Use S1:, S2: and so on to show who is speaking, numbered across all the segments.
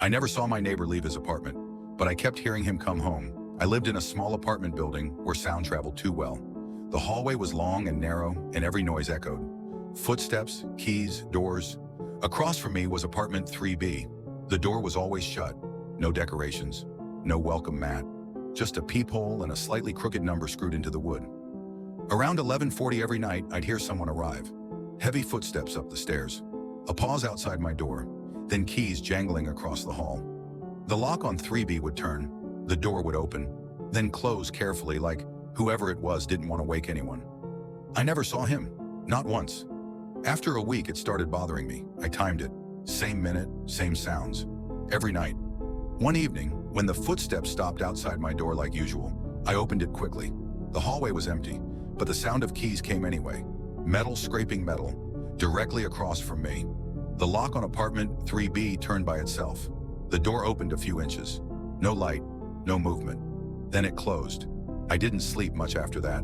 S1: I never saw my neighbor leave his apartment, but I kept hearing him come home. I lived in a small apartment building where sound traveled too well. The hallway was long and narrow, and every noise echoed. Footsteps, keys, doors. Across from me was apartment 3B. The door was always shut. No decorations, no welcome mat, just a peephole and a slightly crooked number screwed into the wood. Around 11:40 every night, I'd hear someone arrive. Heavy footsteps up the stairs. A pause outside my door, then keys jangling across the hall. The lock on 3B would turn, the door would open, then close carefully like whoever it was didn't want to wake anyone. I never saw him, not once. After a week, it started bothering me. I timed it. Same minute, same sounds. Every night. One evening, when the footsteps stopped outside my door like usual, I opened it quickly. The hallway was empty, but the sound of keys came anyway. Metal scraping metal, directly across from me. The lock on apartment 3B turned by itself. The door opened a few inches. No light, no movement. Then it closed. I didn't sleep much after that.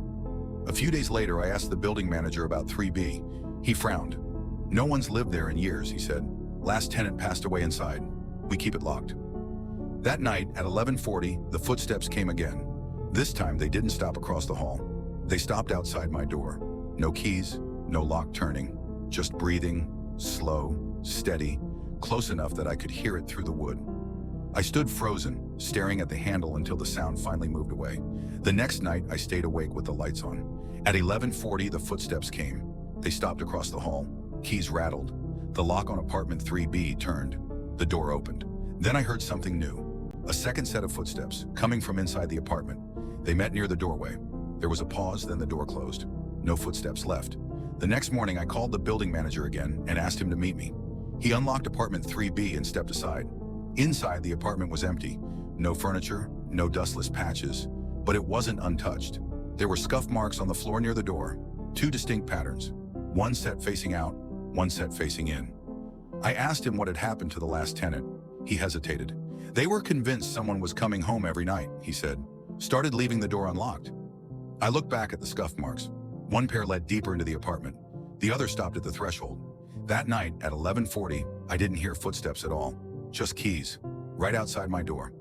S1: A few days later, I asked the building manager about 3B. He frowned. "No one's lived there in years," he said. "Last tenant passed away inside. We keep it locked." That night, at 11:40, the footsteps came again. This time, they didn't stop across the hall. They stopped outside my door. No keys, no lock turning, just breathing, slow, steady, close enough that I could hear it through the wood. I stood frozen, staring at the handle until the sound finally moved away. The next night, I stayed awake with the lights on. At 11:40, the footsteps came. They stopped across the hall. Keys rattled. The lock on apartment 3B turned. The door opened. Then I heard something new. A second set of footsteps, coming from inside the apartment. They met near the doorway. There was a pause, then the door closed. No footsteps left. The next morning, I called the building manager again and asked him to meet me. He unlocked apartment 3B and stepped aside. Inside, the apartment was empty. No furniture, no dustless patches, but it wasn't untouched. There were scuff marks on the floor near the door, two distinct patterns, one set facing out, one set facing in. I asked him what had happened to the last tenant. He hesitated. "They were convinced someone was coming home every night," he said. "Started leaving the door unlocked." I looked back at the scuff marks. One pair led deeper into the apartment. The other stopped at the threshold. That night, at 11:40, I didn't hear footsteps at all. Just keys, right outside my door.